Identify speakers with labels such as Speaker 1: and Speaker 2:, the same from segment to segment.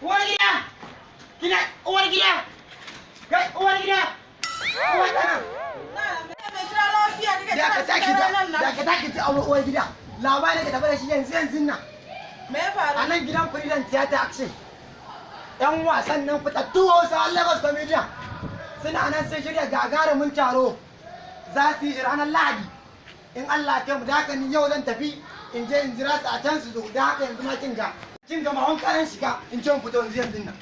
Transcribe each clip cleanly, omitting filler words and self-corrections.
Speaker 1: Uwar gida! Kina uwar gida! Kai uwar gida! Uwar gida! Da ka taki ta aure uwar gida. Labarin da tafi da shi yanzu nan.
Speaker 2: Me ya faru?
Speaker 1: A nan gidan Freedom Theater Action. Yan wasan nan fitattu Hausa Lagos Comedian. Suna nan sai shirya gagarumin taro. Za su yi ranar Lahadi. In Allah ya mu da haka ni yau zan tafi in je in jira su a can su zo da haka yanzu ma kin ga mahon karan shiga in ce in fito yanzu nan.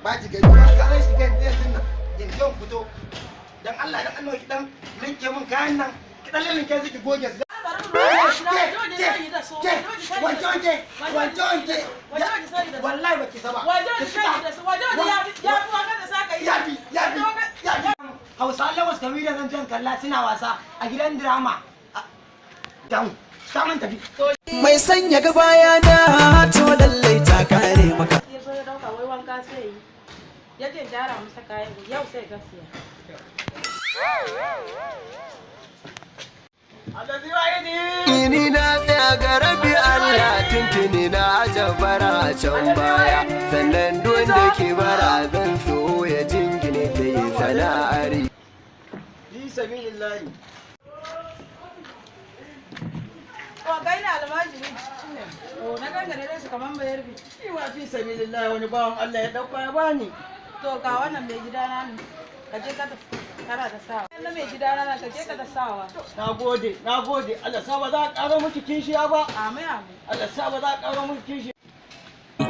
Speaker 1: Ba ki gani mahon karan shiga yanzu nan in ce in fito. Dan Allah dan Allah ki dan linke min kayan nan ki dan linke su ki goge su. Wallahi baki saba. Hausa Lagos Comedian zan jan kalla suna wasa a gidan drama. Dan samun tafi.
Speaker 3: Mai sanya gaba yana to lallai ta kare maka.
Speaker 2: Ya zo ya dauka wai wanka sai yi. Ya je gyara masa kayan yau sai gaskiya.
Speaker 3: Ini na tsaya ga rabi Allah tuntuni na jabara can baya sannan duk da ke bara zan so ya jingine da yi sana'ari.
Speaker 1: Fi sabilillahi.
Speaker 2: To kai na almajiri ne. To na gangare da su kaman bayar bi.
Speaker 1: Wa fi sabilillahi wani bawan Allah ya dauka ya bani.
Speaker 2: To ga wannan mai gidana ne. Ka je ka kana da sawa. Na mai gidana na ka je ka da sawa.
Speaker 1: Nagode. Allah sa ba za a karo miki kishiya ba.
Speaker 2: Amin amin.
Speaker 1: Allah sa ba za a karo miki kishiya.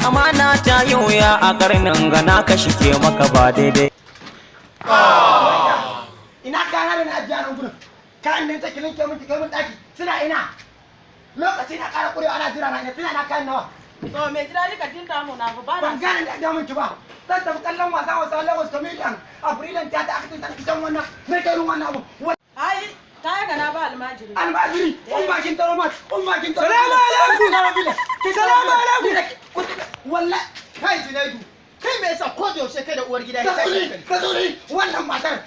Speaker 3: Amana ta yi wuya a karnin gana ka shike maka ba daidai.
Speaker 1: Ina kana da na ajiya nan gurin. Kan nan take linke miki kai mun daki. Suna ina. Lokaci na ƙara ƙurewa ana jira na ina suna na kan nawa.
Speaker 2: To mai gida ni ka tinta mu na ba
Speaker 1: Ban gane da damun ki ba. Zan tafi kallon wasa Lagos Comedian a Freedom Theater Action ta kisan wannan. Me kai ruwan wannan abu.
Speaker 2: ai ta ga na ba almajiri.
Speaker 1: Almajiri, bakin taro mat, bakin taro.
Speaker 3: Salamu alaikum.
Speaker 1: Salamu alaikum. Wallahi
Speaker 4: Kai Junaidu, kai me yasa ko da yaushe kai da uwar gida
Speaker 1: ka zo ni wannan matar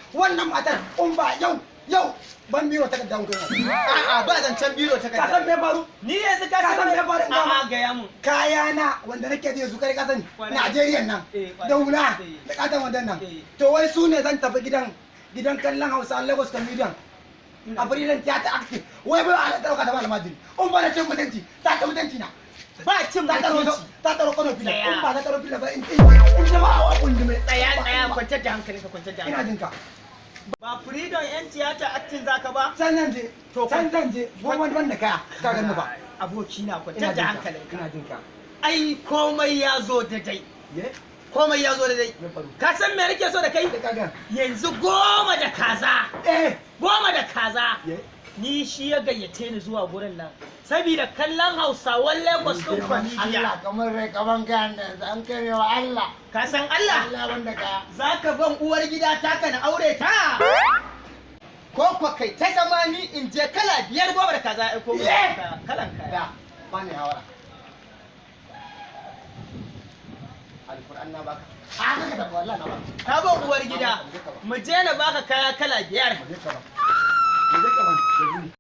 Speaker 1: ba yau ban biro ta gaddan gurin.
Speaker 4: A'a ba zancen biro ta
Speaker 1: Ka san me faru?
Speaker 4: Ni yanzu ka
Speaker 1: san me faru?
Speaker 4: A'a ga yamu.
Speaker 1: Kayana wanda nake da su kai ka sani. Najeriya nan. Da hula da katon wadan nan.
Speaker 4: Eh.
Speaker 1: To wai su ne zan tafi gidan kallon Hausa Lagos Comedian. A Freedom Theater Action. Wai bai ala dauka da malama din. Ba na cin mutunci, ta mutunci na.
Speaker 4: Ba cin mutunci.
Speaker 1: Ta taro kono fila.
Speaker 4: Tsaya.
Speaker 1: Ba ta taro fila ba in jama'a wa kundume.
Speaker 4: Tsaya kwantar da hankalinka kwantar da
Speaker 1: Ina
Speaker 4: hankalinka.
Speaker 1: jin ka.
Speaker 4: Ba freedom yan tiyata acting zaka ba?
Speaker 1: Can zan je.
Speaker 4: To,
Speaker 1: Can zan je. Wanda kaya. Ka ganni ba.
Speaker 4: Aboki na
Speaker 1: Ina
Speaker 4: kwantar da
Speaker 1: jin ka.
Speaker 4: hankalinka.
Speaker 1: Ina jin ka.
Speaker 4: Ai komai ya zo da dai.
Speaker 1: Ye?
Speaker 4: Komai ya zo da dai.
Speaker 1: Me faru?
Speaker 4: Ka san me nake so da kai?
Speaker 1: Da ka ga.
Speaker 4: Yanzu 10 da kaza.
Speaker 1: Eh.
Speaker 4: 10 da kaza.
Speaker 1: Ye?
Speaker 4: Ni shi ya gayyace ni zuwa gurin nan. Saboda kallon Hausawan Lagos ɗin comedian.
Speaker 1: Allah kamar rai kaman kan da an kare wa Allah.
Speaker 4: Ka san Allah?
Speaker 1: Allah wanda ka.
Speaker 4: Zaka ban uwar gida taka na aure ta? Ko ko kai ta zama ni in je kala 5 gobe da kaza ai ko kalan kaya.
Speaker 1: Da ba ni hawara. Alquran na baka. A ka da wallahi na baka.
Speaker 4: Ka ban uwar gida. Mu je na baka kaya kala 5.
Speaker 1: Mu je ka ba. Mu je ka ba.